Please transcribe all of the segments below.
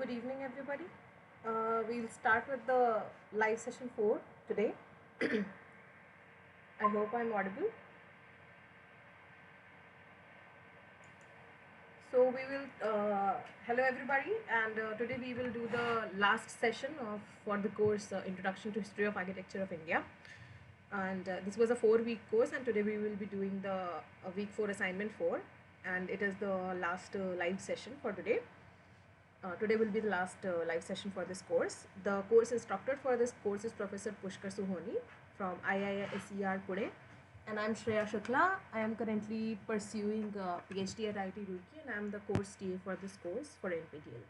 Good evening, everybody. We'll start with the live session 4 today. I hope I'm audible. So we will, hello everybody, and today we will do the last session of for the course Introduction to History of Architecture of India. And this was a 4-week course, and today we will be doing the week 4 assignment 4, and it is the last live session for today. Today will be the last live session for this course. The course instructor for this course is Professor Pushkar Suhoni from IISER Pune, and I'm Shreya Shukla. I am currently pursuing PhD at IIT Roorkee, and I'm the course TA for this course for NPTEL.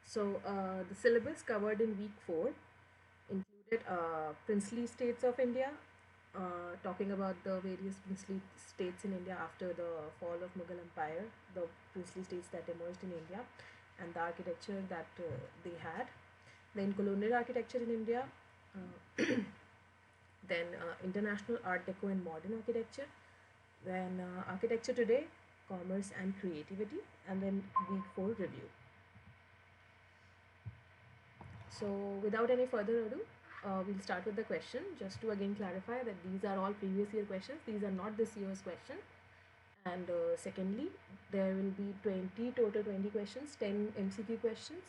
So the syllabus covered in week 4 included princely states of India, talking about the various princely states in India after the fall of Mughal Empire, the princely states that emerged in India, and the architecture that they had. Then colonial architecture in India, then international art deco and modern architecture, then architecture today, commerce and creativity, and then week 4 review. So without any further ado, we'll start with the question. Just to again clarify that these are all previous year questions. These are not this year's question. And secondly, there will be 20 questions, 10 MCQ questions,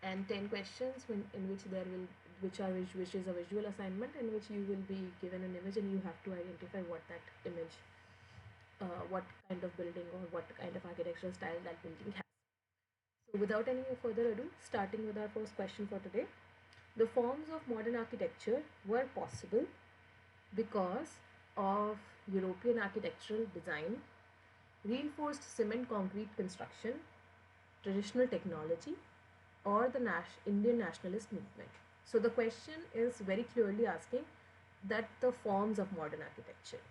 and 10 questions in which which is a visual assignment, in which you will be given an image and you have to identify what that image, what kind of building or what kind of architectural style that building has. So without any further ado, starting with our first question for today. The forms of modern architecture were possible because of European architectural design, reinforced cement concrete construction, traditional technology, or the Indian nationalist movement. So the question is very clearly asking that the forms of modern architecture,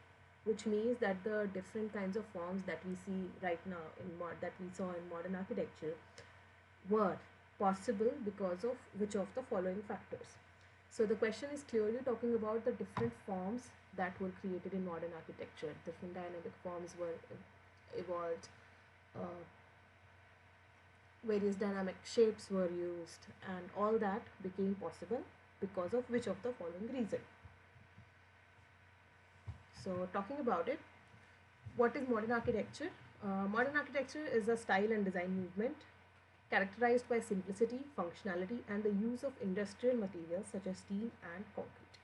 which means that the different kinds of forms that we see right now that we saw in modern architecture were possible because of which of the following factors. So the question is clearly talking about the different forms that were created in modern architecture. Different dynamic forms were evolved, various dynamic shapes were used, and all that became possible because of which of the following reason. So talking about it, what is modern architecture? Modern architecture is a style and design movement characterized by simplicity, functionality, and the use of industrial materials such as steel and concrete.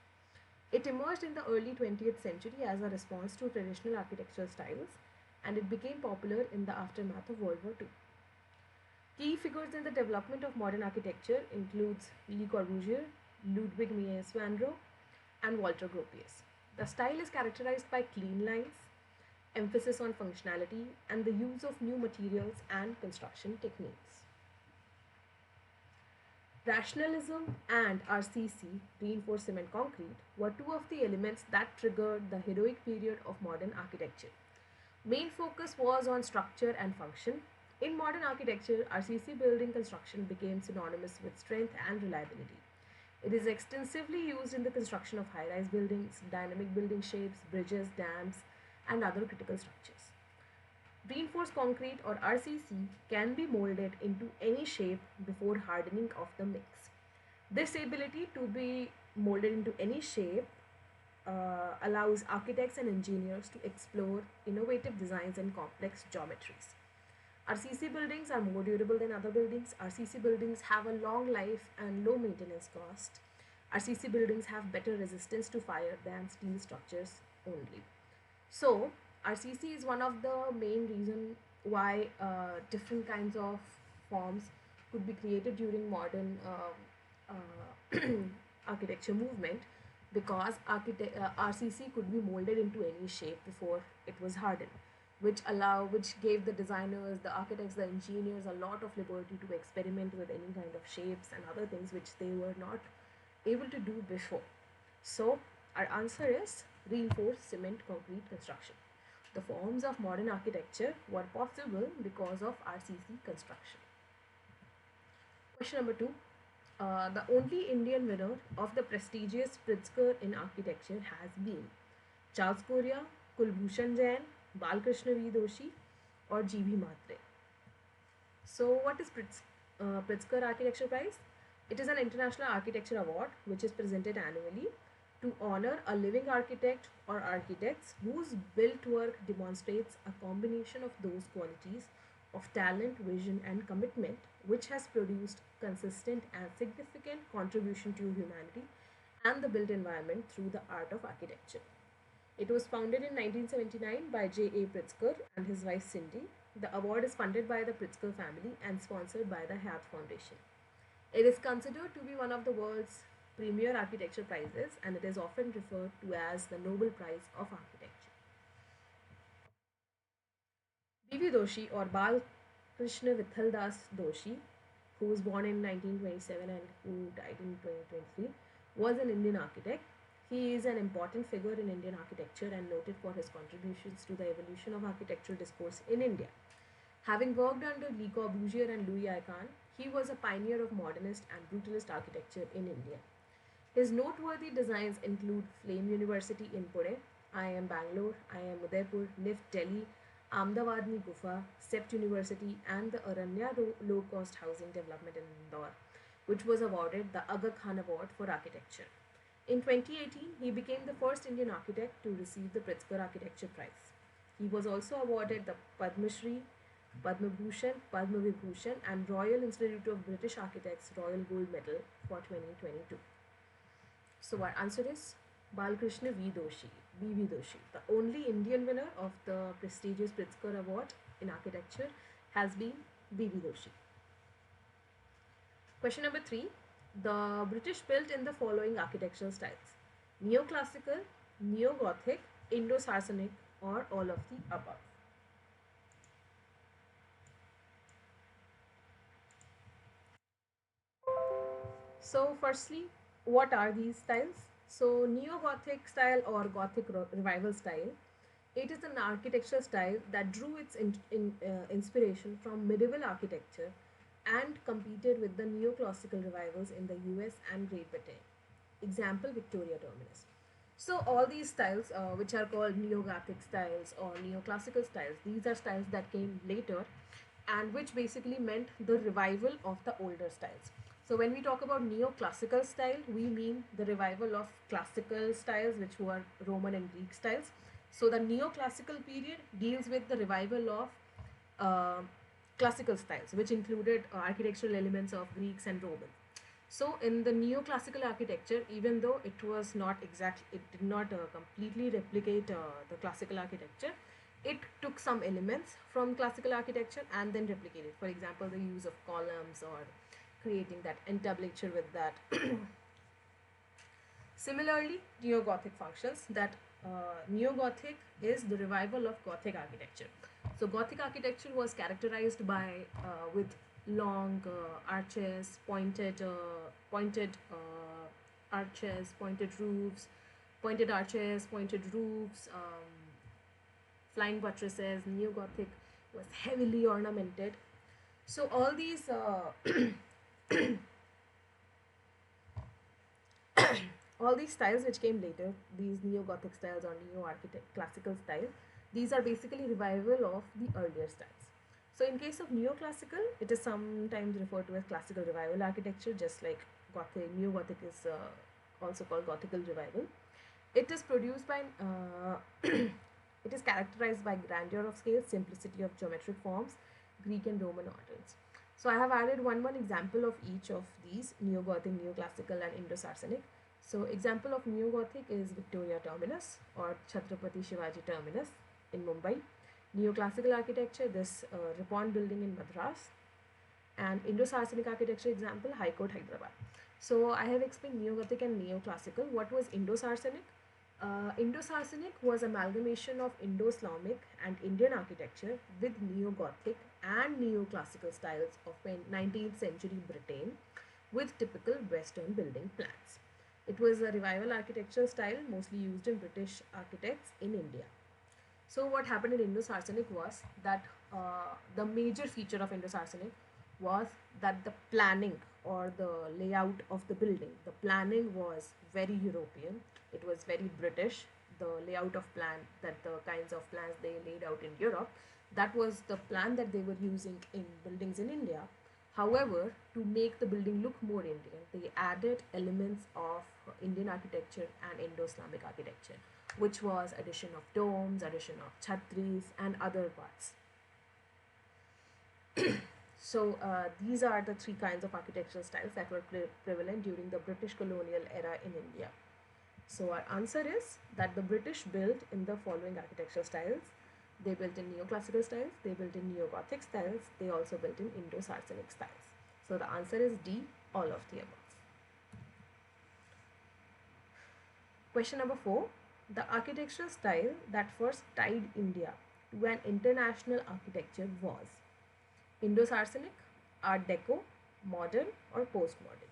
It emerged in the early 20th century as a response to traditional architectural styles, and it became popular in the aftermath of World War II. Key figures in the development of modern architecture includes Le Corbusier, Ludwig Mies van der Rohe, and Walter Gropius. The style is characterized by clean lines, emphasis on functionality, and the use of new materials and construction techniques. Rationalism and RCC, reinforced cement concrete, were two of the elements that triggered the heroic period of modern architecture. Main focus was on structure and function. In modern architecture, RCC building construction became synonymous with strength and reliability. It is extensively used in the construction of high-rise buildings, dynamic building shapes, bridges, dams, and other critical structures. Reinforced concrete or RCC can be molded into any shape before hardening of the mix. This ability to be molded into any shape allows architects and engineers to explore innovative designs and complex geometries. RCC buildings are more durable than other buildings. RCC buildings have a long life and low maintenance cost. RCC buildings have better resistance to fire than steel structures only. So RCC is one of the main reasons why different kinds of forms could be created during modern architecture movement, because RCC could be molded into any shape before it was hardened, which gave the designers, the architects, the engineers a lot of liberty to experiment with any kind of shapes and other things which they were not able to do before. So our answer is reinforced cement concrete construction. The forms of modern architecture were possible because of RCC construction. Question number 2. The only Indian winner of the prestigious Pritzker in architecture has been Charles Correa, Kulbhushan Jain, Balkrishna V. Doshi, or G.B. Matre. So, what is Pritzker Architecture Prize? It is an international architecture award which is presented annually to honor a living architect or architects whose built work demonstrates a combination of those qualities of talent, vision, and commitment which has produced consistent and significant contribution to humanity and the built environment through the art of architecture. It was founded in 1979 by J.A. Pritzker and his wife Cindy. The award is funded by the Pritzker family and sponsored by the Hyatt Foundation. It is considered to be one of the world's premier architecture prizes and it is often referred to as the Nobel Prize of Architecture. B.V. Doshi or Bal Krishna Vithaldas Doshi, who was born in 1927 and who died in 2023, was an Indian architect. He is an important figure in Indian architecture and noted for his contributions to the evolution of architectural discourse in India. Having worked under Le Corbusier and Louis Arcan, he was a pioneer of modernist and brutalist architecture in India. His noteworthy designs include Flame University in Pune, IIM Bangalore, IIM Udaipur, NIFT Delhi, Ahmedabadni Gufa, Sept University, and the Aranya Low Cost Housing Development in Indore, which was awarded the Aga Khan Award for Architecture. In 2018, he became the first Indian architect to receive the Pritzker Architecture Prize. He was also awarded the Padma Shri, Padma Bhushan, Padma Vibhushan, and Royal Institute of British Architects Royal Gold Medal for 2022. So our answer is Balkrishna V. Doshi, B.V. Doshi. The only Indian winner of the prestigious Pritzker Award in architecture has been B.V. Doshi. Question number 3. The British built in the following architectural styles: Neoclassical, Neo-Gothic, Indo-Saracenic, or all of the above. So firstly, what are these styles? So Neo-Gothic style or Gothic revival style, it is an architectural style that drew its inspiration from medieval architecture and competed with the neoclassical revivals in the US and Great Britain. Example, Victoria Terminus. So all these styles, which are called neo-Gothic styles or neoclassical styles, these are styles that came later and which basically meant the revival of the older styles. So when we talk about neoclassical style, we mean the revival of classical styles, which were Roman and Greek styles. So the neoclassical period deals with the revival of uh, classical styles, which included architectural elements of Greeks and Romans. So in the neoclassical architecture, even though it was not it did not completely replicate the classical architecture, it took some elements from classical architecture and then replicated. For example, the use of columns or creating that entablature with that. Similarly, Neo-Gothic functions that Neo-Gothic is the revival of Gothic architecture. So Gothic architecture was characterized by with long arches, pointed arches, pointed arches, pointed roofs, flying buttresses. Neo-Gothic was heavily ornamented. So all these all these styles which came later, these neo-Gothic styles or neo-classical styles, these are basically revival of the earlier styles. So in case of neoclassical, it is sometimes referred to as classical revival architecture, just like Gothic. Neo-Gothic is also called Gothical revival. It is produced by it is characterized by grandeur of scale, simplicity of geometric forms, Greek and Roman ornaments. So I have added one example of each of these: Neo-Gothic, Neoclassical, and Indo-Saracenic. So example of Neo-Gothic is Victoria Terminus or Chhatrapati Shivaji Terminus in Mumbai. Neoclassical architecture, this Ripon building in Madras. And Indo-Saracenic architecture example, High Court, Hyderabad. So I have explained Neo-Gothic and Neoclassical. What was Indo-Saracenic? Indo-Saracenic was amalgamation of Indo-Islamic and Indian architecture with Neo-Gothic and Neoclassical styles of 19th century Britain with typical Western building plans. It was a revival architectural style mostly used in British architects in India. So what happened in Indo-Saracenic was that the major feature of Indo-Saracenic was that the planning or the layout of the building, the planning was very European. It was very British, the layout of plan, that the kinds of plans they laid out in Europe. That was the plan that they were using in buildings in India. However, to make the building look more Indian, they added elements of Indian architecture and Indo-Islamic architecture, which was addition of domes, addition of chhatris, and other parts. So these are the three kinds of architectural styles that were prevalent during the British colonial era in India. So our answer is that the British built in the following architectural styles. They built in neoclassical styles, they built in neo-Gothic styles, they also built in Indo-Saracenic styles. So the answer is D, all of the above. Question number 4. The architectural style that first tied India to an international architecture was Indo-Saracenic, Art Deco, modern or postmodern.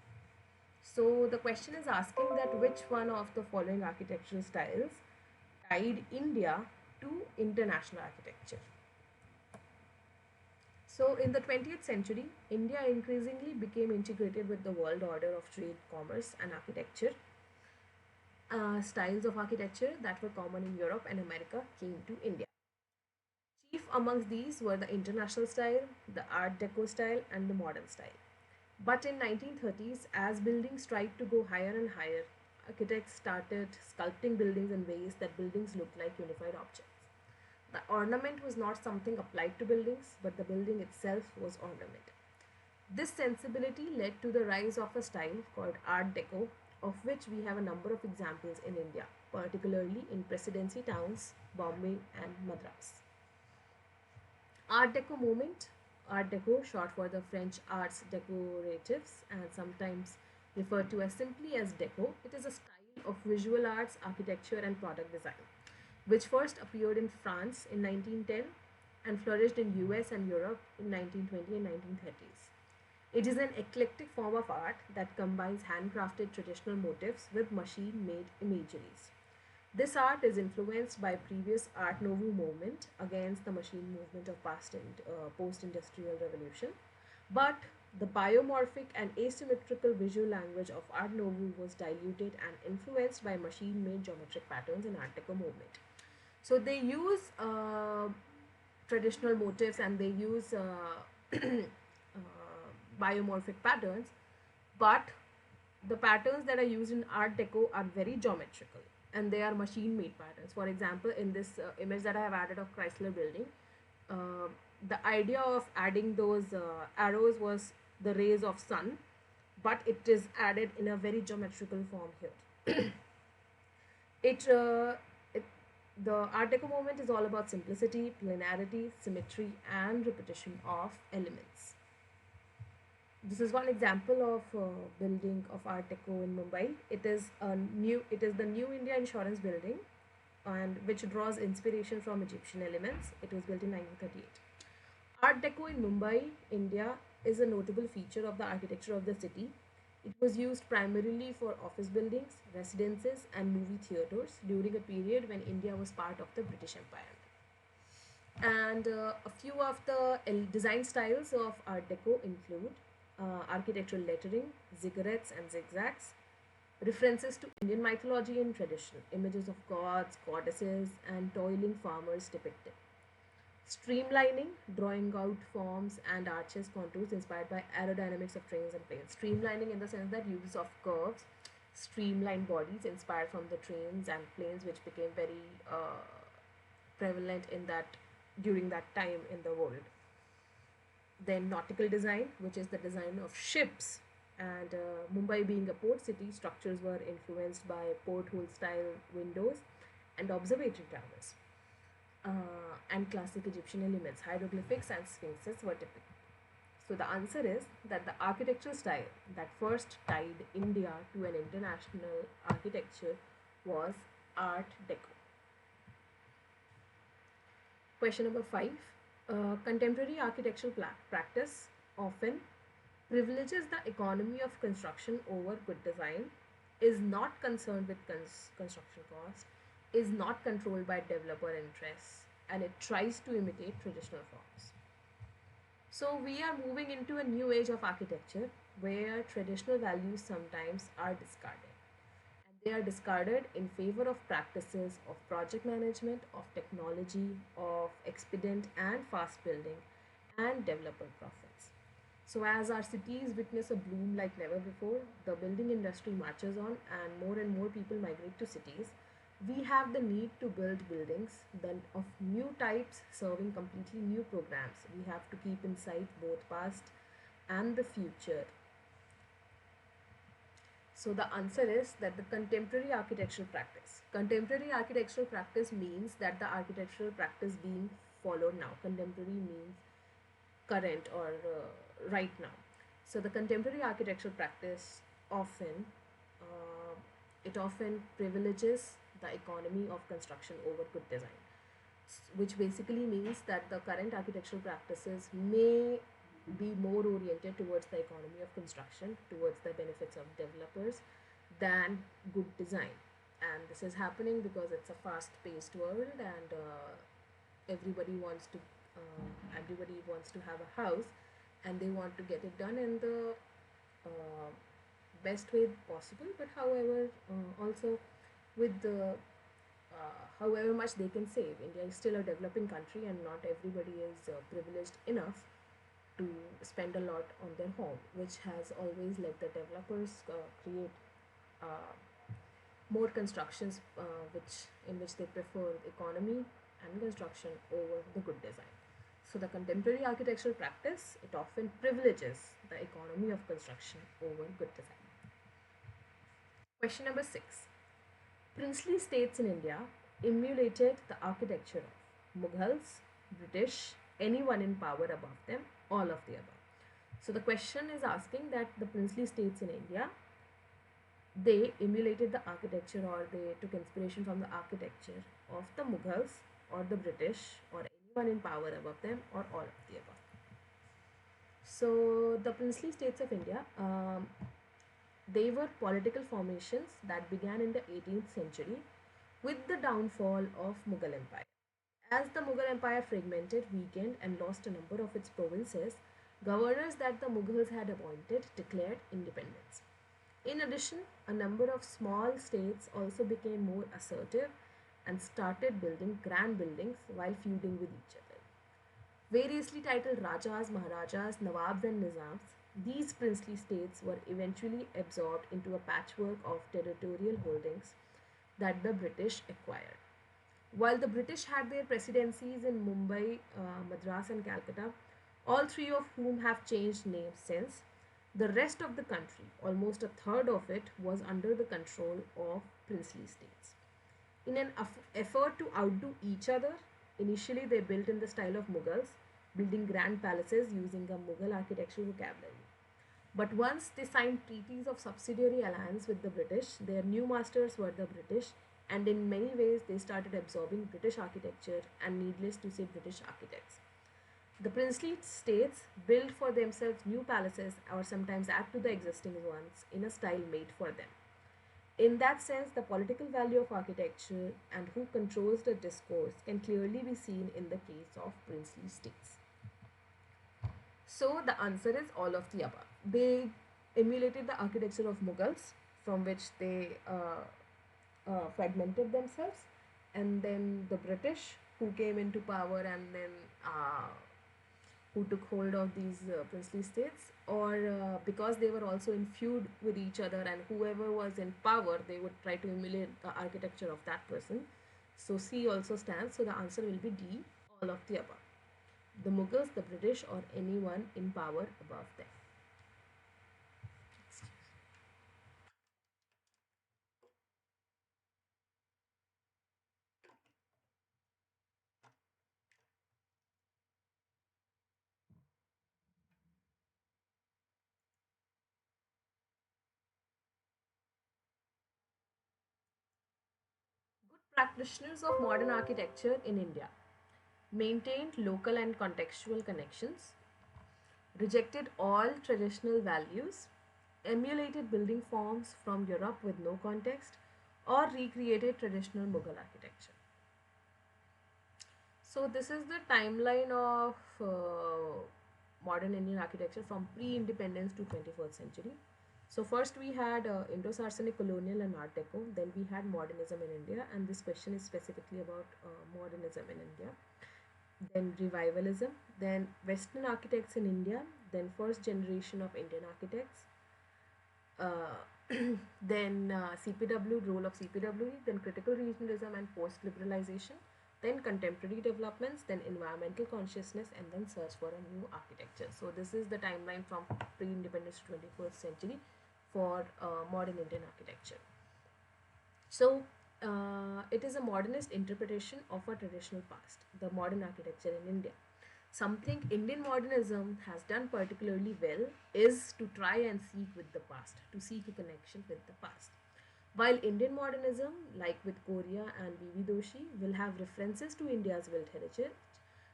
So the question is asking that which one of the following architectural styles tied India to international architecture. So in the 20th century, India increasingly became integrated with the world order of trade, commerce and architecture. Styles of architecture that were common in Europe and America came to India. Chief amongst these were the international style, the Art Deco style and the modern style. But in 1930s, as buildings tried to go higher and higher, architects started sculpting buildings in ways that buildings looked like unified objects. The ornament was not something applied to buildings, but the building itself was ornament. This sensibility led to the rise of a style called Art Deco, of which we have a number of examples in India, particularly in presidency towns, Bombay and Madras. Art Deco movement, Art Deco, short for the French arts decoratives and sometimes referred to as simply as Deco, it is a style of visual arts, architecture and product design, which first appeared in France in 1910 and flourished in US and Europe in 1920 and 1930s. It is an eclectic form of art that combines handcrafted traditional motifs with machine-made imageries. This art is influenced by previous Art Nouveau movement against the machine movement of past and post-industrial revolution, but the biomorphic and asymmetrical visual language of Art Nouveau was diluted and influenced by machine-made geometric patterns in Art Deco movement. So they use traditional motifs and they use biomorphic patterns, but the patterns that are used in Art Deco are very geometrical and they are machine made patterns. For example, in this image that I have added of Chrysler building, the idea of adding those arrows was the rays of sun, but it is added in a very geometrical form here. it, uh, it the Art Deco movement is all about simplicity, planarity, symmetry and repetition of elements. This is one example of building of Art Deco in Mumbai. It is the New India Insurance building, and which draws inspiration from Egyptian elements. It was built in 1938. Art Deco in Mumbai, India, is a notable feature of the architecture of the city. It was used primarily for office buildings, residences, and movie theaters during a period when India was part of the British Empire. And a few of the design styles of Art Deco include architectural lettering, ziggurats and zigzags, references to Indian mythology and tradition, images of gods, goddesses, and toiling farmers depicted. Streamlining, drawing out forms and arches, contours inspired by aerodynamics of trains and planes. Streamlining in the sense that use of curves, streamlined bodies inspired from the trains and planes, which became very prevalent in that during that time in the world. Then nautical design, which is the design of ships, and Mumbai being a port city, structures were influenced by porthole style windows and observatory towers. And classic Egyptian elements, hieroglyphics and sphinxes were typical. So the answer is that the architectural style that first tied India to an international architecture was Art Deco. Question number 5. Contemporary architectural practice often privileges the economy of construction over good design, is not concerned with construction cost, is not controlled by developer interests, and it tries to imitate traditional forms. So we are moving into a new age of architecture where traditional values sometimes are discarded. And They are discarded in favor of practices of project management, of technology, of expedient and fast building, and developer profits. So, as our cities witness a bloom like never before, the building industry marches on, and more people migrate to cities. We have the need to build buildings then of new types serving completely new programs. We have to keep in sight both past and the future. So the answer is that the contemporary architectural practice. Contemporary architectural practice means that the architectural practice being followed now. Contemporary means current or right now. So the contemporary architectural practice often uh, it often privileges the economy of construction over good design, which basically means that the current architectural practices may be more oriented towards the economy of construction, towards the benefits of developers than good design. And this is happening because it's a fast paced world, and everybody wants to everybody wants to have a house, and they want to get it done in the uh, best way possible, but however also with the however much they can save. India is still a developing country, and not everybody is privileged enough to spend a lot on their home, which has always let the developers create uh, more constructions which they prefer economy and construction over the good design. So the contemporary architectural practice, it often privileges the economy of construction over good design. Question number 6. Princely states in India emulated the architecture of Mughals, British, anyone in power above them, all of the above. So the question is asking that the princely states in India, they emulated the architecture, or they took inspiration from the architecture of the Mughals or the British or anyone in power above them, or all of the above. So the princely states of India, they were political formations that began in the 18th century with the downfall of Mughal Empire. As the Mughal Empire fragmented, weakened, and lost a number of its provinces, governors that the Mughals had appointed declared independence. In addition, a number of small states also became more assertive and started building grand buildings while feuding with each other. Variously titled Rajas, Maharajas, Nawabs, and Nizams, these princely states were eventually absorbed into a patchwork of territorial holdings that the British acquired. While the British had their presidencies in Mumbai, Madras, and Calcutta, all three of whom have changed names since, the rest of the country, almost a third of it, was under the control of princely states. In an effort to outdo each other, initially they built in the style of Mughals, building grand palaces using a Mughal architectural vocabulary. But once they signed treaties of subsidiary alliance with the British, their new masters were the British, and in many ways they started absorbing British architecture and, needless to say, British architects. The princely states built for themselves new palaces or sometimes add to the existing ones in a style made for them. In that sense, the political value of architecture and who controls the discourse can clearly be seen in the case of princely states. So the answer is all of the above. They emulated the architecture of Mughals, from which they fragmented themselves, and then the British, who came into power and then who took hold of these princely states, or because they were also in feud with each other, and whoever was in power, they would try to emulate the architecture of that person. So C also stands. So the answer will be D, all of the above. The Mughals, the British, or anyone in power above them. Good practitioners of modern architecture in India maintained local and contextual connections, rejected all traditional values, emulated building forms from Europe with no context, or recreated traditional Mughal architecture. So, this is the timeline of modern Indian architecture from pre independence to 21st century. So first we had Indo-Saracenic colonial and Art Deco. Then we had modernism in India, and this question is specifically about modernism in India. Then revivalism. Then Western architects in India. Then first generation of Indian architects. Uh, then CPW, role of CPW, then critical regionalism and post-liberalization, then contemporary developments, then environmental consciousness, and then search for a new architecture. So this is the timeline from pre-independence to 21st century for modern Indian architecture. So it is a modernist interpretation of a traditional past, the modern architecture in India. Something Indian modernism has done particularly well is to try and seek with the past, to seek a connection with the past. While Indian modernism, like with Korea and B.V. Doshi, will have references to India's world heritage,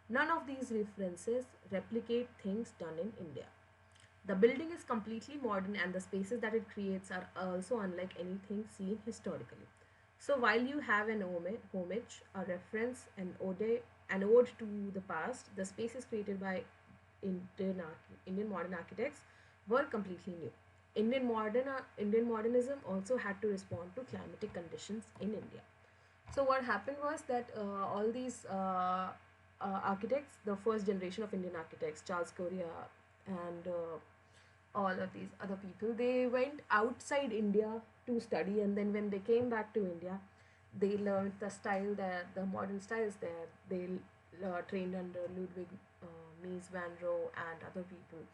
none of these references replicate things done in India. The building is completely modern and the spaces that it creates are also unlike anything seen historically. So while you have an homage, a reference, an ode to the past, the spaces created by Indian modern architects were completely new. Indian modernism also had to respond to climatic conditions in India. So what happened was that all these architects, the first generation of Indian architects, Charles Correa and all of these other people, they went outside India to study, and then when they came back to India, they learned the style there, the modern styles there. They trained under Ludwig Mies van Roo and other people.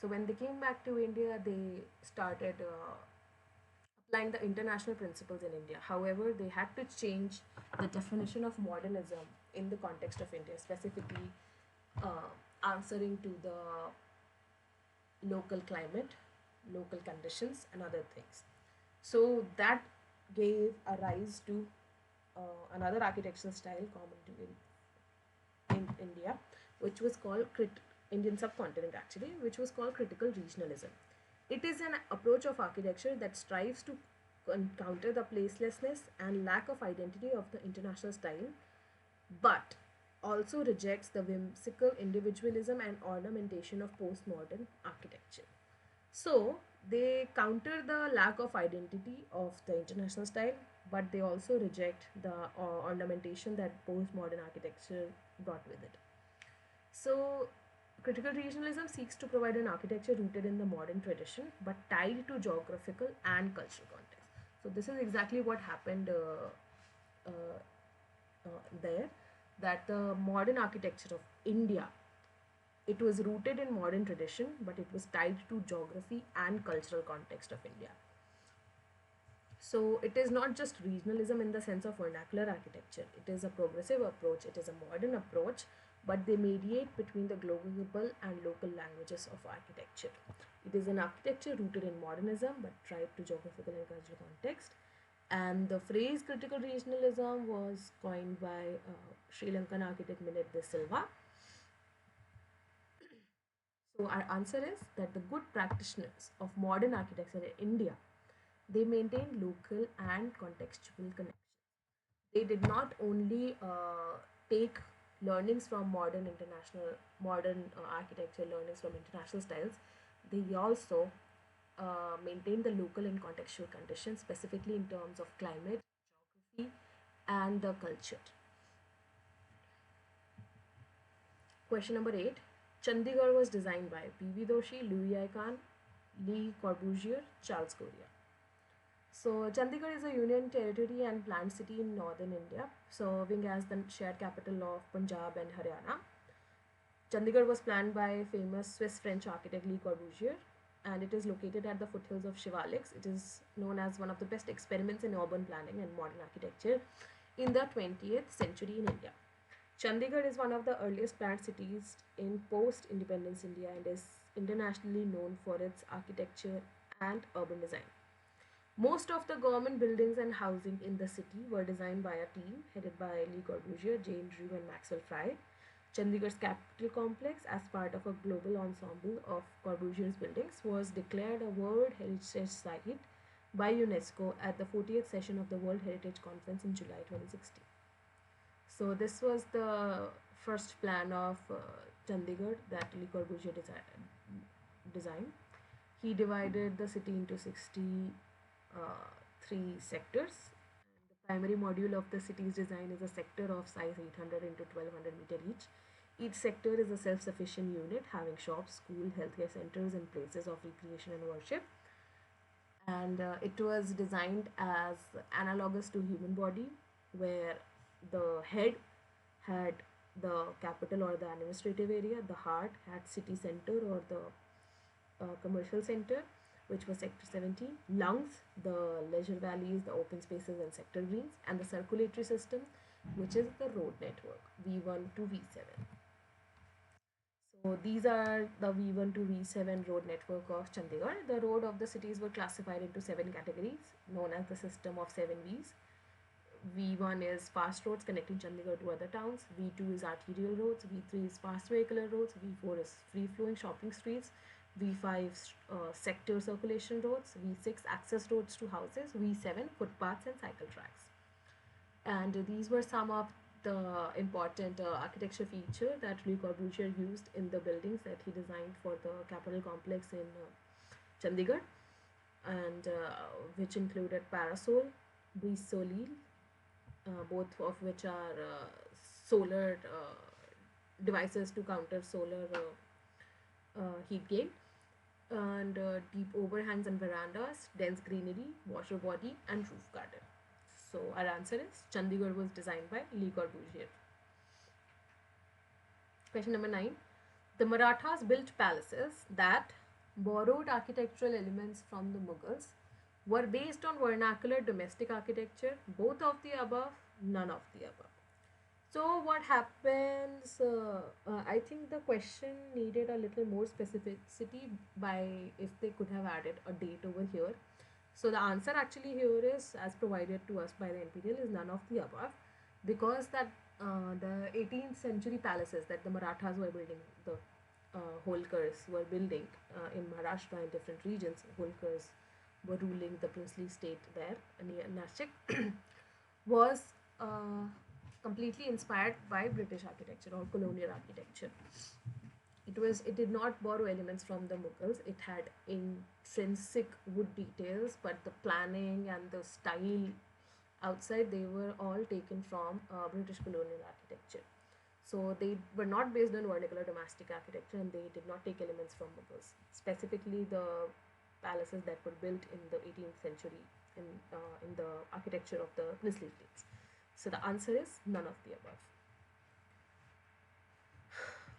So when they came back to India, they started applying the international principles in India. However, they had to change the definition of modernism in the context of India, specifically answering to the local climate, local conditions, and other things. So that gave a rise to another architectural style common to in India, which was called Indian subcontinent actually, which was called critical regionalism. It is an approach of architecture that strives to counter the placelessness and lack of identity of the international style, but also rejects the whimsical individualism and ornamentation of postmodern architecture. So they counter the lack of identity of the international style, but they also reject the ornamentation that postmodern architecture brought with it. So critical regionalism seeks to provide an architecture rooted in the modern tradition but tied to geographical and cultural context. So this is exactly what happened there, that the modern architecture of India, it was rooted in modern tradition, but it was tied to geography and cultural context of India. So it is not just regionalism in the sense of vernacular architecture. It is a progressive approach, it is a modern approach, but they mediate between the global and local languages of architecture. It is an architecture rooted in modernism but tied to geographical and cultural context. And the phrase critical regionalism was coined by Sri Lankan architect Minit De Silva. So our answer is that the good practitioners of modern architecture in India, they maintain local and contextual connections. They did not only take learnings from modern architecture, learnings from international styles. They also maintain the local and contextual conditions, specifically in terms of climate, geography, and the culture. Question number 8. Chandigarh was designed by B.V. Doshi, Louis I. Kahn, Le Corbusier, Charles Correa. So Chandigarh is a union territory and planned city in northern India, serving as the shared capital of Punjab and Haryana. Chandigarh was planned by famous Swiss-French architect Le Corbusier, and it is located at the foothills of Shivaliks. It is known as one of the best experiments in urban planning and modern architecture in the 20th century in India. Chandigarh is one of the earliest planned cities in post-independence India and is internationally known for its architecture and urban design. Most of the government buildings and housing in the city were designed by a team headed by Le Corbusier, Jane Drew, and Maxwell Fry. Chandigarh's capital complex, as part of a global ensemble of Corbusier's buildings, was declared a World Heritage Site by UNESCO at the 40th session of the World Heritage Conference in July 2016. So this was the first plan of Chandigarh that Le Corbusier designed. He divided the city into 63 sectors. And the primary module of the city's design is a sector of size 800 into 1200 meter each. Each sector is a self-sufficient unit having shops, school, healthcare centers, and places of recreation and worship. And it was designed as analogous to human body, where the head had the capital or the administrative area, the heart had city center or the commercial center, which was sector 17, lungs, the leisure valleys, the open spaces and sector greens, and the circulatory system, which is the road network V1 to V7. So these are the V1 to V7 road network of Chandigarh. The road of the cities were classified into 7 categories known as the system of 7 Vs. V1 is fast roads connecting Chandigarh to other towns. V2 is arterial roads. V3 is fast vehicular roads. V4 is free flowing shopping streets. V5 sector circulation roads. V6 access roads to houses. V7 footpaths and cycle tracks. And these were some of the important architecture feature that Le Corbusier used in the buildings that he designed for the Capitol complex in Chandigarh, and which included Parasol, Brise Soleil, both of which are solar devices to counter solar heat gain, and deep overhangs and verandas, dense greenery, water body, and roof garden. So our answer is Chandigarh was designed by Le Corbusier. Question number 9. The Marathas built palaces that borrowed architectural elements from the Mughals, were based on vernacular domestic architecture, both of the above, none of the above. So what happens, I think the question needed a little more specificity by if they could have added a date over here. So the answer actually here is, as provided to us by the NPTEL, is none of the above, because that the 18th century palaces that the Marathas were building, the Holkars were building in Maharashtra in different regions. Holkars were ruling the princely state there near Nashik, was completely inspired by British architecture or colonial architecture. It did not borrow elements from the Mughals. It had intrinsic wood details, but the planning and the style outside, they were all taken from British colonial architecture. So they were not based on vernacular domestic architecture, and they did not take elements from Mughals. Specifically, the palaces that were built in the 18th century in the architecture of the princely states. So the answer is none of the above.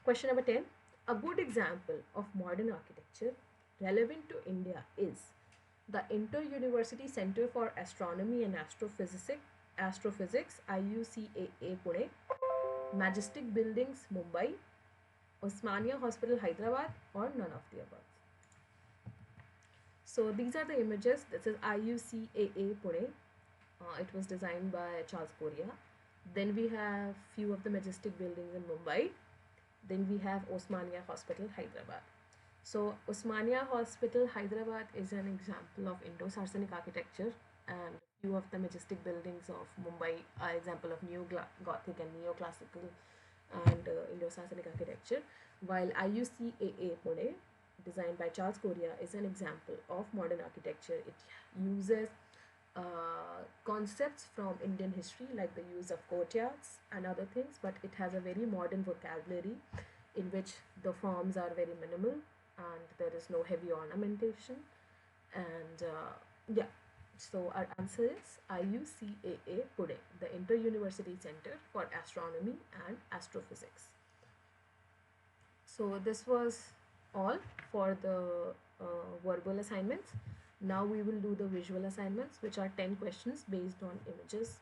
Question number 10. A good example of modern architecture relevant to India is the Inter-University Center for Astronomy and Astrophysics IUCAA Pune, Majestic Buildings Mumbai, Osmania Hospital Hyderabad, or none of the above. So these are the images. This is IUCAA Pune. It was designed by Charles Korea. Then we have few of the majestic buildings in Mumbai. Then we have Osmania Hospital Hyderabad. So Osmania Hospital Hyderabad is an example of Indo-Saracenic architecture, and few of the majestic buildings of Mumbai are example of Neo-Gothic and Neoclassical and Indo-Saracenic architecture, while IUCAA Pune, designed by Charles Korea, is an example of modern architecture. It uses concepts from Indian history like the use of courtyards and other things, but it has a very modern vocabulary in which the forms are very minimal and there is no heavy ornamentation. And yeah, so our answer is IUCAA Pune, the Inter-University Center for Astronomy and Astrophysics. So this was all for the verbal assignments. Now we will do the visual assignments, which are 10 questions based on images.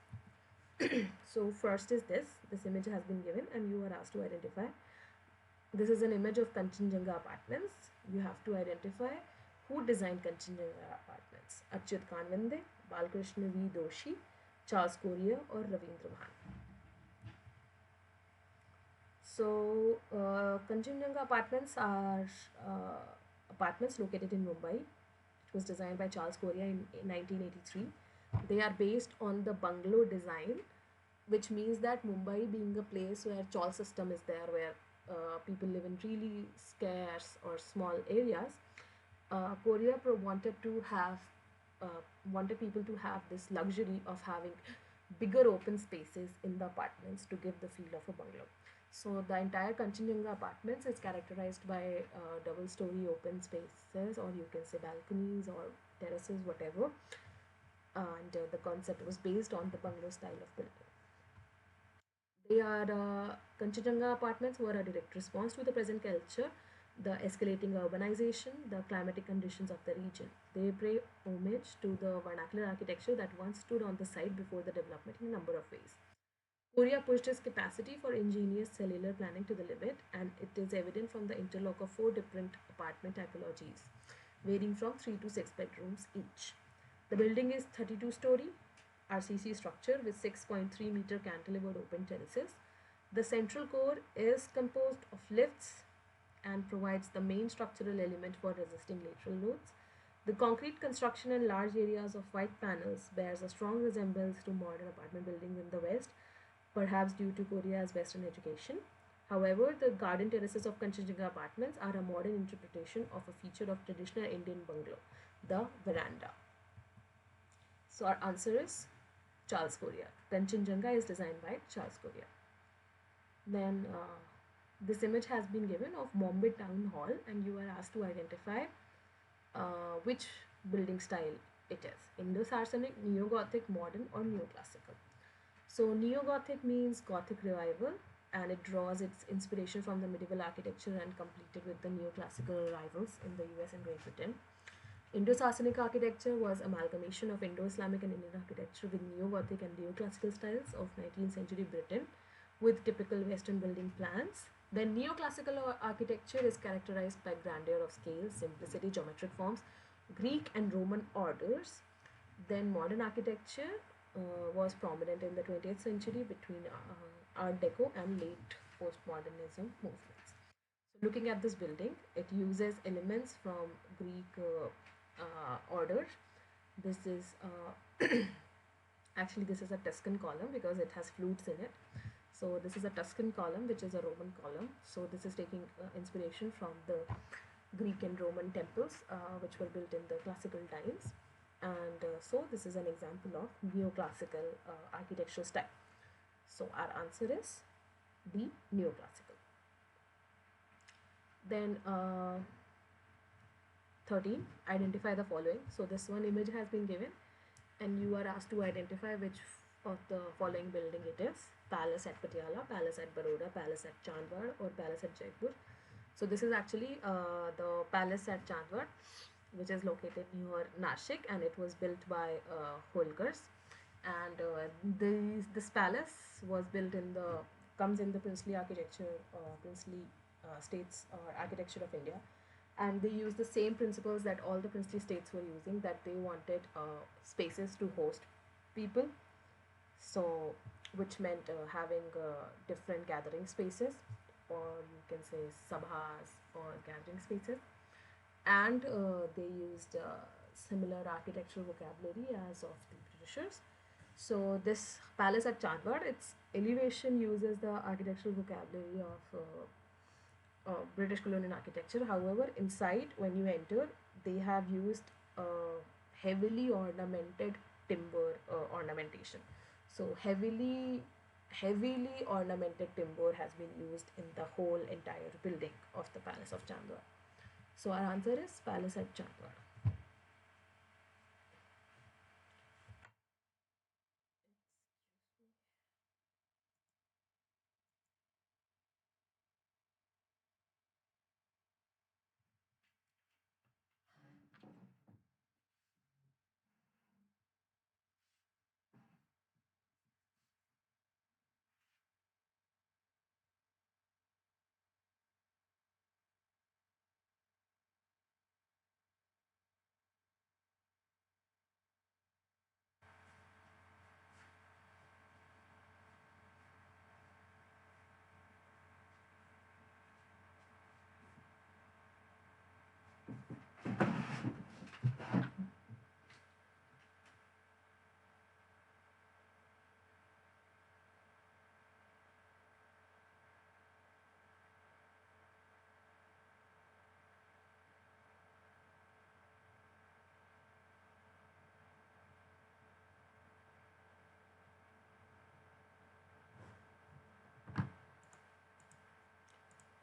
So first is this image has been given and you are asked to identify. This is an image of Kanchenjunga Apartments. You have to identify who designed Kanchenjunga Apartments: Achyut Kanvande, Balkrishna V. Doshi, Charles Korea, or Ravindra Bhan. So Kanchenjunga Apartments are apartments located in Mumbai. It was designed by Charles Korea in 1983. They are based on the bungalow design, which means that Mumbai being a place where chawl system is there, where people live in really scarce or small areas, Wanted to have wanted people to have this luxury of having bigger open spaces in the apartments to give the feel of a bungalow. So the entire Kanchenjunga apartments is characterized by double-story open spaces, or you can say balconies or terraces, whatever. And the concept was based on the bungalow style of building. They are Kanchenjunga apartments were a direct response to the present culture, the escalating urbanization, the climatic conditions of the region. They pay homage to the vernacular architecture that once stood on the site before the development in a number of ways. Korea pushed its capacity for ingenious cellular planning to the limit, and it is evident from the interlock of four different apartment typologies, varying from 3 to 6 bedrooms each. The building is 32-story RCC structure with 6.3-meter cantilevered open terraces. The central core is composed of lifts and provides the main structural element for resisting lateral loads. The concrete construction and large areas of white panels bears a strong resemblance to modern apartment buildings in the West, perhaps due to Korea's Western education. However, the garden terraces of Kanchenjunga apartments are a modern interpretation of a feature of traditional Indian bungalow, the veranda. So our answer is Charles Korea. Kanchenjunga is designed by Charles Korea. Then this image has been given of Bombay Town Hall, and you are asked to identify which building style it is: Indo-Saracenic, Neo-Gothic, Modern, or Neoclassical. So Neo-Gothic means Gothic revival, and it draws its inspiration from the medieval architecture and completed with the neoclassical revivals in the US and Great Britain. Indo-Saracenic architecture was amalgamation of Indo-Islamic and Indian architecture with Neo-Gothic and Neoclassical styles of 19th century Britain with typical Western building plans. Then Neoclassical architecture is characterized by grandeur of scale, simplicity, geometric forms, Greek and Roman orders. Then modern architecture was prominent in the 20th century between Art Deco and late postmodernism movements. So looking at this building, it uses elements from Greek order. This is actually this is a Tuscan column because it has flutes in it. So this is a Tuscan column, which is a Roman column. So this is taking inspiration from the Greek and Roman temples, which were built in the classical times. And so this is an example of neoclassical architectural style. So our answer is the neoclassical. Then 13, identify the following. So this one image has been given, and you are asked to identify which of the following building it is: Palace at Patiala, Palace at Baroda, Palace at Chandwad, or Palace at Jaipur. So this is actually the Palace at Chandwad, which is located near Nashik, and it was built by Holkars. And this palace was built in the comes in the princely architecture, princely states or architecture of India, and they use the same principles that all the princely states were using. That they wanted spaces to host people, so which meant having different gathering spaces, or you can say sabhas or gathering spaces, and they used similar architectural vocabulary as of the Britishers. So this palace at Chandwad, its elevation uses the architectural vocabulary of British colonial architecture. However, inside when you enter, they have used heavily ornamented timber ornamentation. So heavily ornamented timber has been used in the whole entire building of the Palace of Chandwad. So our answer is Palace at Chandwad.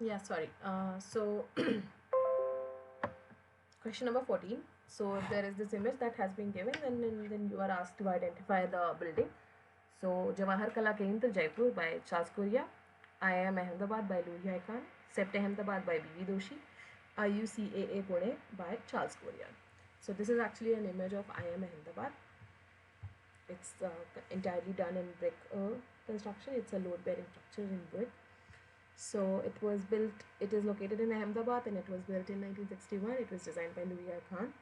Yeah, sorry. Question number 14. So there is this image that has been given, and then you are asked to identify the building. So Jawahar Kala Kendra, Jaipur by Charles Korea, IIM Ahmedabad by Louis Khan, SEPT Ahmedabad by B.V. Doshi, IUCAA Pune by Charles Korea. So this is actually an image of IIM Ahmedabad. It's entirely done in brick construction. It's a load-bearing structure in brick. So it was built, it is located in Ahmedabad and it was built in 1961. It was designed by Louis Khan.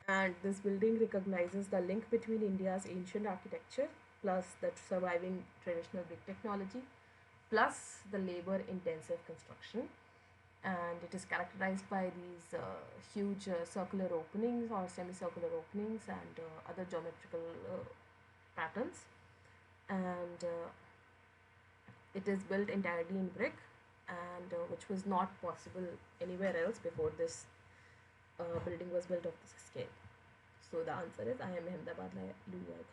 And this building recognizes the link between India's ancient architecture plus the surviving traditional brick technology plus the labor intensive construction. And it is characterized by these huge circular openings or semicircular openings and other geometrical patterns. And it is built entirely in brick, and which was not possible anywhere else before this building was built of this scale. So the answer is IIM Ahmedabad Louis.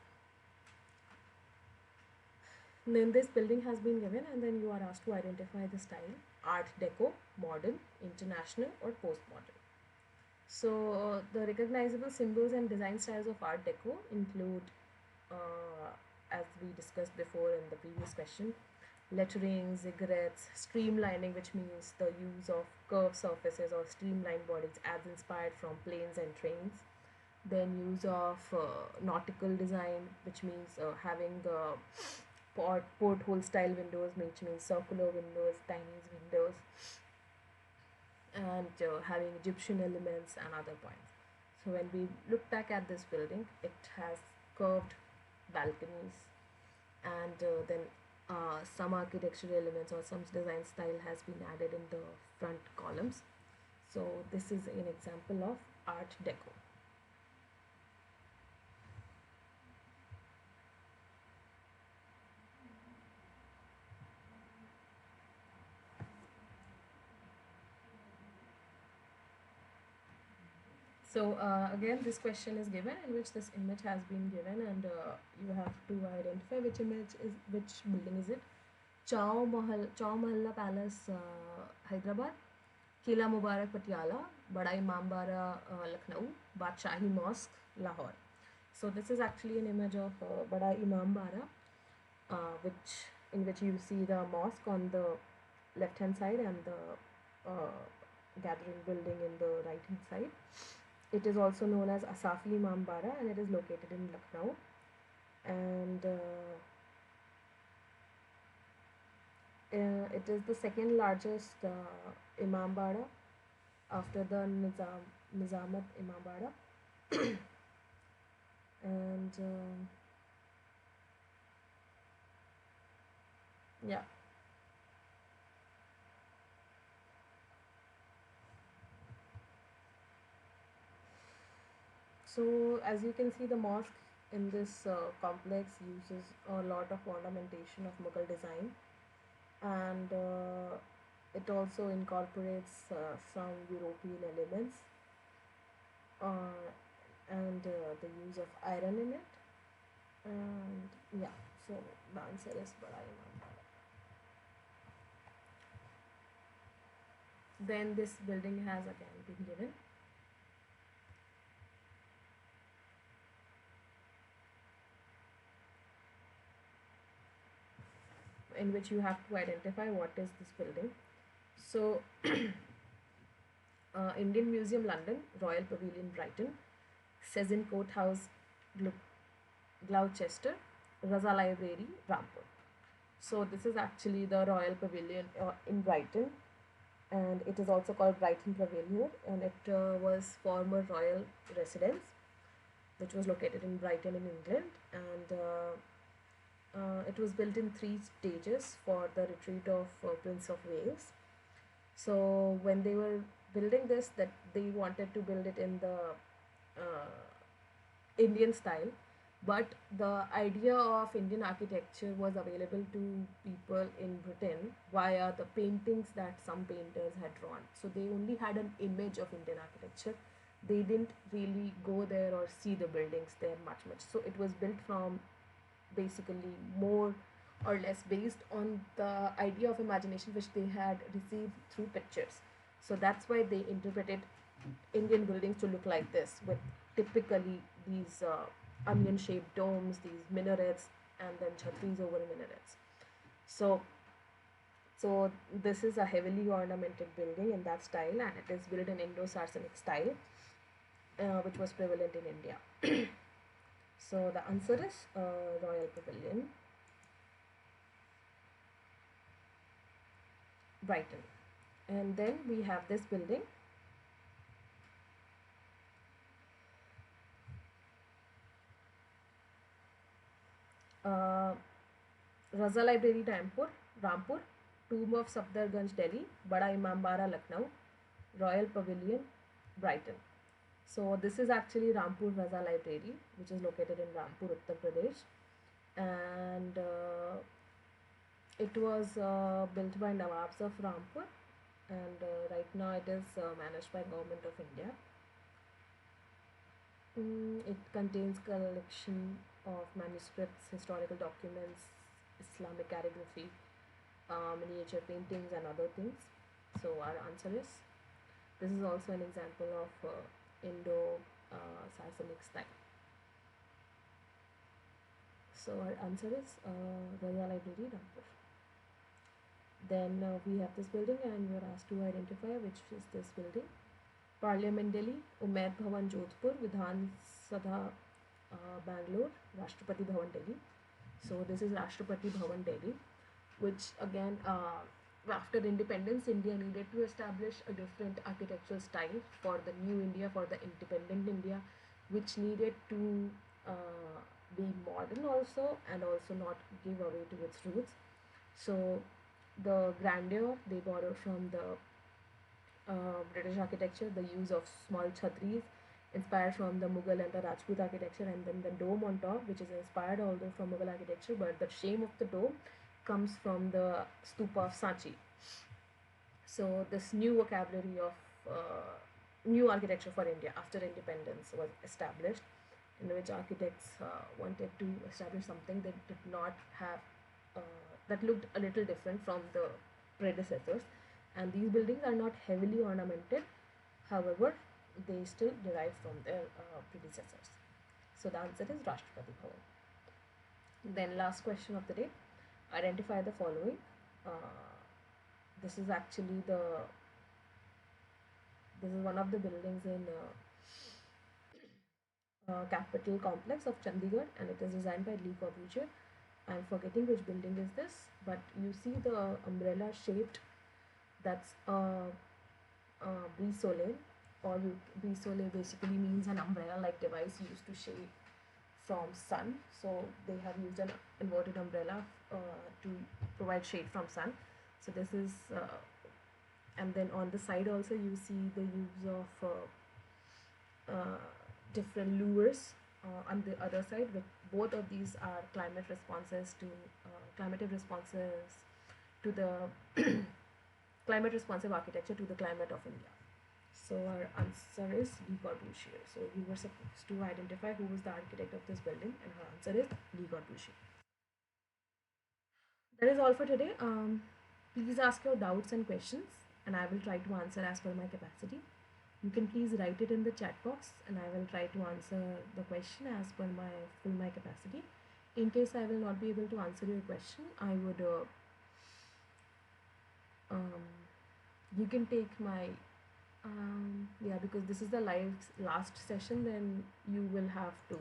Then this building has been given, and then you are asked to identify the style: Art Deco, Modern, International, or Postmodern. So the recognizable symbols and design styles of Art Deco include, as we discussed before in the previous question, lettering, ziggurats, streamlining, which means the use of curved surfaces or streamlined bodies as inspired from planes and trains. Then use of nautical design, which means having porthole style windows, which means circular windows, Chinese windows, and having Egyptian elements and other points. So when we look back at this building, it has curved balconies, and then some architectural elements or some design style has been added in the front columns. So this is an example of Art Deco. So again, this question is given in which this image has been given, and you have to identify which building is it. Chow Mahalla Palace, Hyderabad, Kila Mubarak, Patiala, Bada Imambara, Lucknow, Badshahi Mosque, Lahore. So this is actually an image of Bada Imambara, which in which you see the mosque on the left hand side and the gathering building in the right hand side. It is also known as Asafi Imambara, and it is located in Lucknow. And it is the second largest Imambara after the Nizamat Imambara. And yeah. So as you can see, the mosque in this complex uses a lot of ornamentation of Mughal design, and it also incorporates some European elements, uh, and the use of iron in it. And yeah, so the answer is Bada Imam. Then this building has again been given. In which you have to identify what is this building. So Indian Museum London, Royal Pavilion Brighton, Sezin Court House Gloucester, Raza Library Rampur. So this is actually the Royal Pavilion in Brighton, and it is also called Brighton Pavilion, and it was former royal residence which was located in Brighton in England, and it was built in 3 stages for the retreat of Prince of Wales. So when they were building this, that they wanted to build it in the Indian style, but the idea of Indian architecture was available to people in Britain via the paintings that some painters had drawn. So they only had an image of Indian architecture. They didn't really go there or see the buildings there much. So it was built from basically more or less based on the idea of imagination which they had received through pictures. So that's why they interpreted Indian buildings to look like this, with typically these onion shaped domes, these minarets, and then chhatris over minarets. So, so this is a heavily ornamented building in that style, and it is built in Indo-Saracenic style, which was prevalent in India. So the answer is Royal Pavilion, Brighton. And then we have this building, uh, Raza Library, Rampur, Tomb of Safdarganj, Delhi, Bada Imambara, Lucknow, Royal Pavilion, Brighton. So this is actually Rampur Raza Library, which is located in Rampur, Uttar Pradesh, and it was built by Nawabs of Rampur, and right now it is managed by Government of India. It contains collection of manuscripts, historical documents, Islamic calligraphy, miniature paintings, and other things. So our answer is, this is also an example of Indo-Saracenic style. So our answer is Raja Library, Rampur. Then we have this building, and we are asked to identify which is this building. Parliament Delhi, Umaid Bhavan Jodhpur, Vidhan Sabha Bangalore, Rashtrapati Bhavan Delhi. So this is Rashtrapati Bhavan Delhi, which again, after independence, India needed to establish a different architectural style for the new India, for the independent India, which needed to be modern also, and also not give away to its roots. So the grandeur they borrow from the British architecture, the use of small chhatris inspired from the Mughal and the Rajput architecture, and then the dome on top, which is inspired although from Mughal architecture, but the shame of the dome comes from the stupa of Sanchi. So this new vocabulary of new architecture for India after independence was established, in which architects wanted to establish something that did not have that looked a little different from the predecessors. And these buildings are not heavily ornamented, however they still derive from their predecessors. So the answer is Rashtrapati Bhavan. Then last question of the day, identify the following. This is actually this is one of the buildings in Capital Complex of Chandigarh, and it is designed by Le Corbusier. I'm forgetting which building is this, but you see the umbrella shaped, that's brise soleil, or brise soleil basically means an umbrella like device used to shade from sun. So they have used an inverted umbrella to provide shade from sun. So this is and then on the side also you see the use of different lures on the other side, with both of these are climate responses to climative responses to the climate responsive architecture to the climate of India. So our answer is Le Corbusier. So we were supposed to identify who was the architect of this building, and her answer is Le Corbusier. That is all for today. Please ask your doubts and questions, and I will try to answer as per my capacity. You can please write it in the chat box, and I will try to answer the question as per my capacity. In case I will not be able to answer your question, I would you can take my yeah, because this is the last session, then you will have to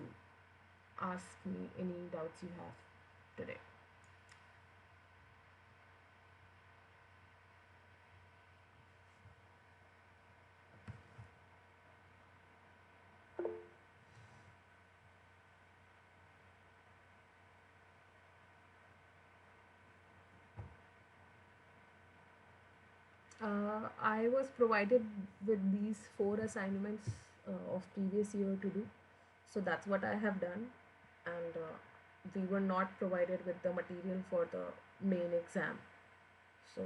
ask me any doubts you have today. I was provided with these 4 assignments of previous year to do, so that's what I have done, and we were not provided with the material for the main exam, so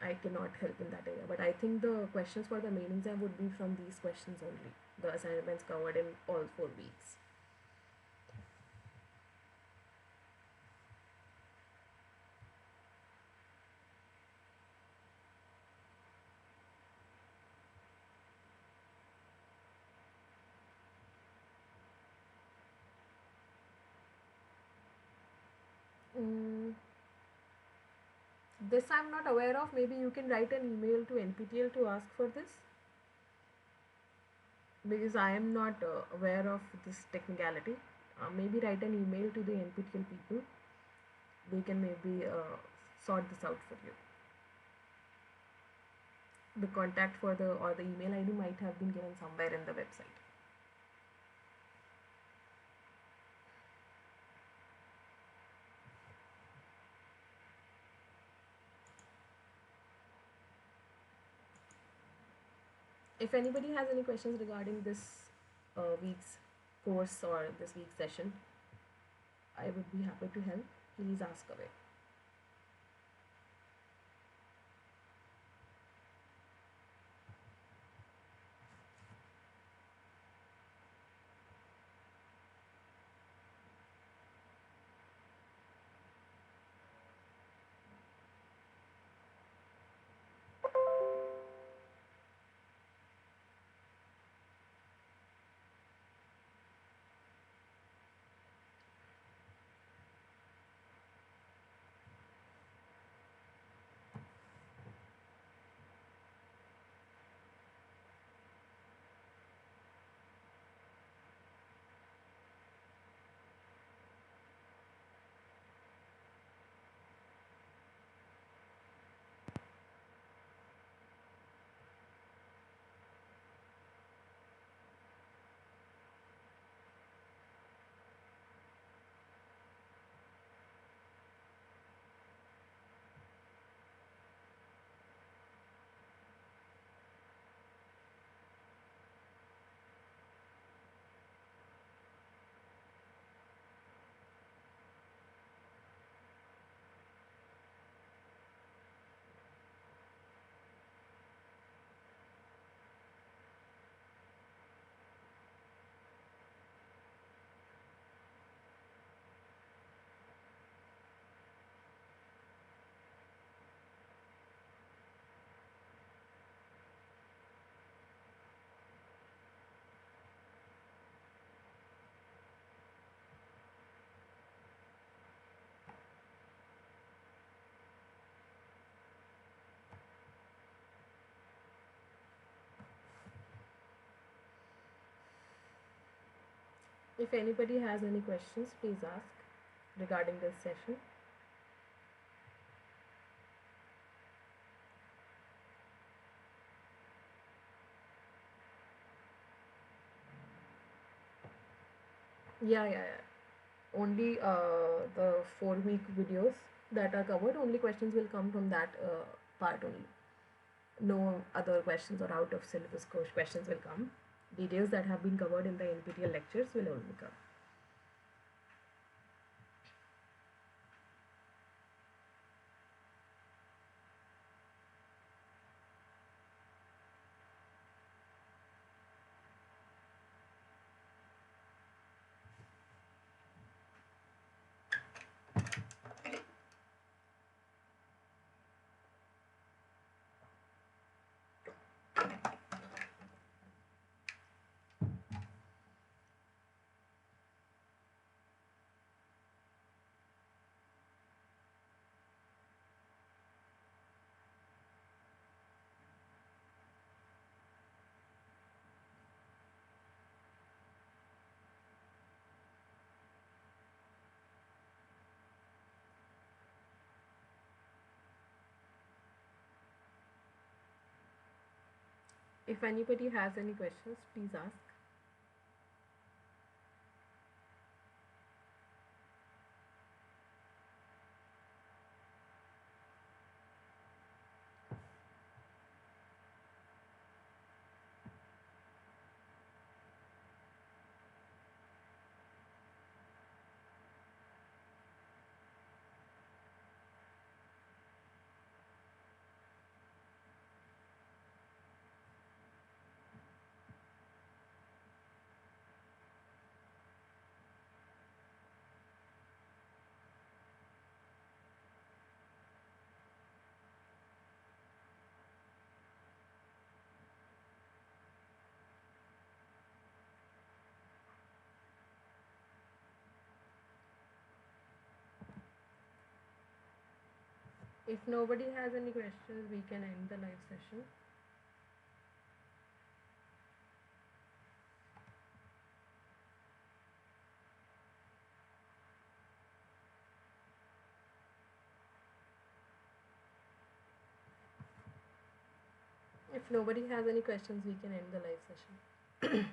I cannot help in that area. But I think the questions for the main exam would be from these questions only, the assignments covered in all 4 weeks. Mm, this I'm not aware of. Maybe you can write an email to NPTEL to ask for this, because I am not aware of this technicality. Maybe write an email to the NPTEL people. They can maybe sort this out for you. The contact for the or the email ID might have been given somewhere in the website. If anybody has any questions regarding this week's course or this week's session, I would be happy to help. Please ask away. If anybody has any questions, please ask regarding this session. Yeah. Only the 4-week videos that are covered, only questions will come from that part only. No other questions or out of syllabus questions will come. Details that have been covered in the NPTEL lectures will only come. If anybody has any questions, please ask. If nobody has any questions, we can end the live session. If nobody has any questions, we can end the live session.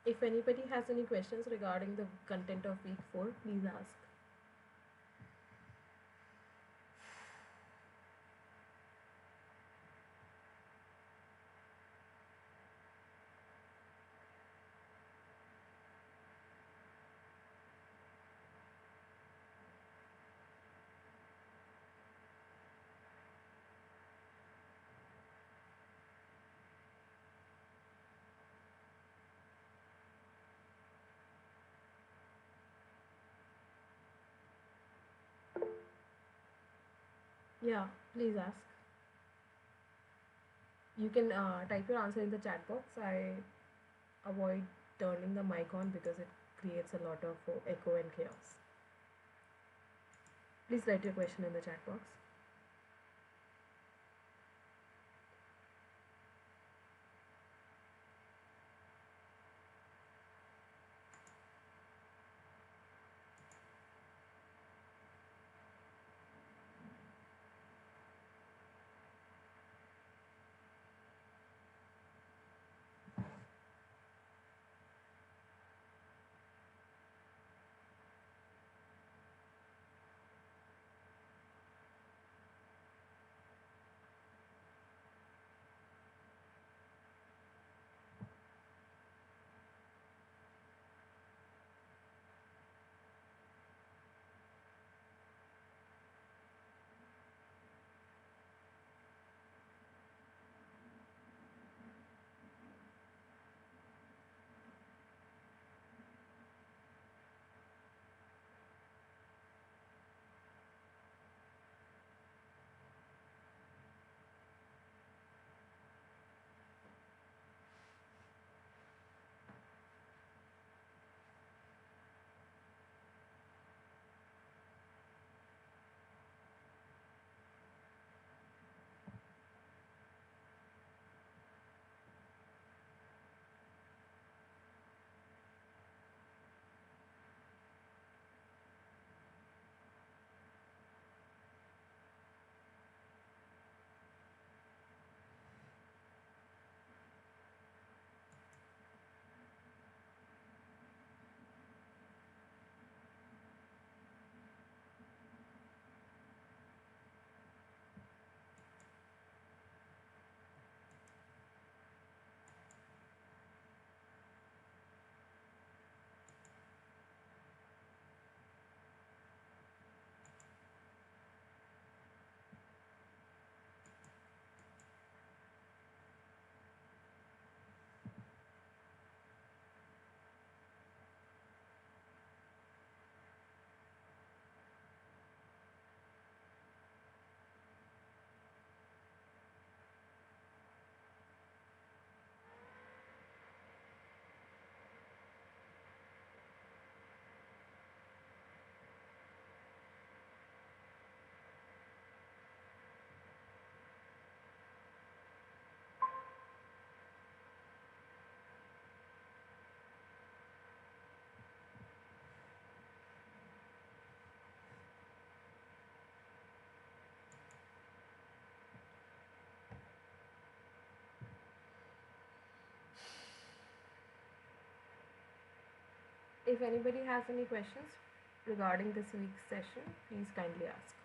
If anybody has any questions regarding the content of week 4, please ask. Yeah, please ask. You can type your answer in the chat box. I avoid turning the mic on because it creates a lot of echo and chaos. Please write your question in the chat box. If anybody has any questions regarding this week's session, please kindly ask.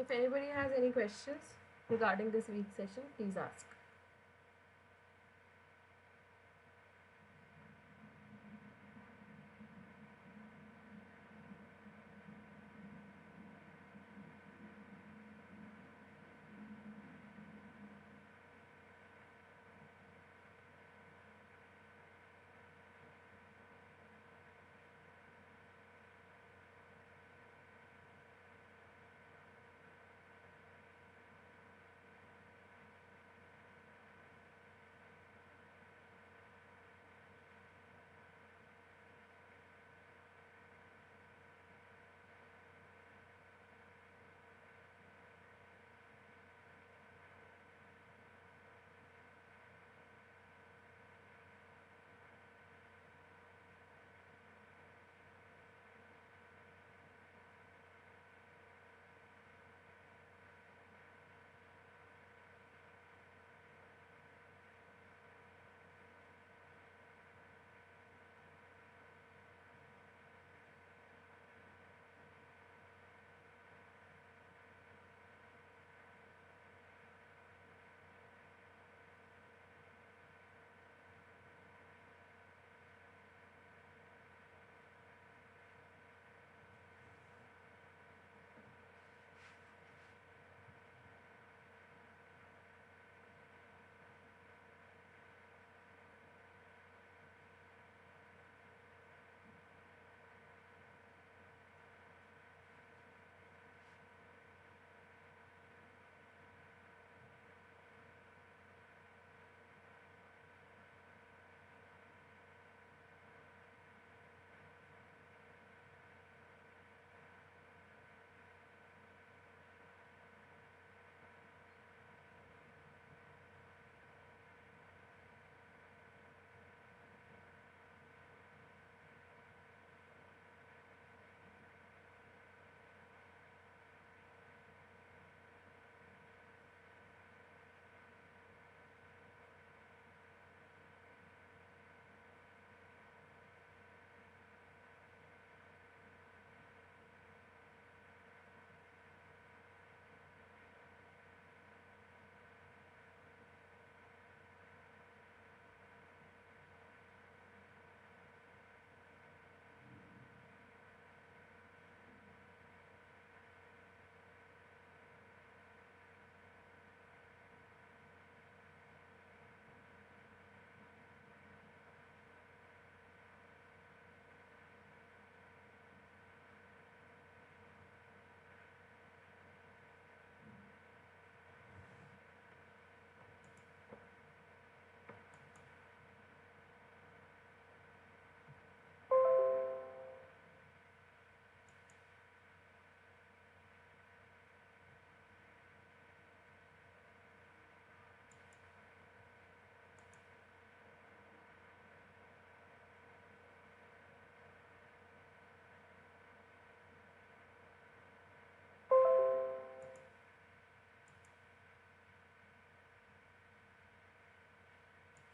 If anybody has any questions regarding this week's session, please ask.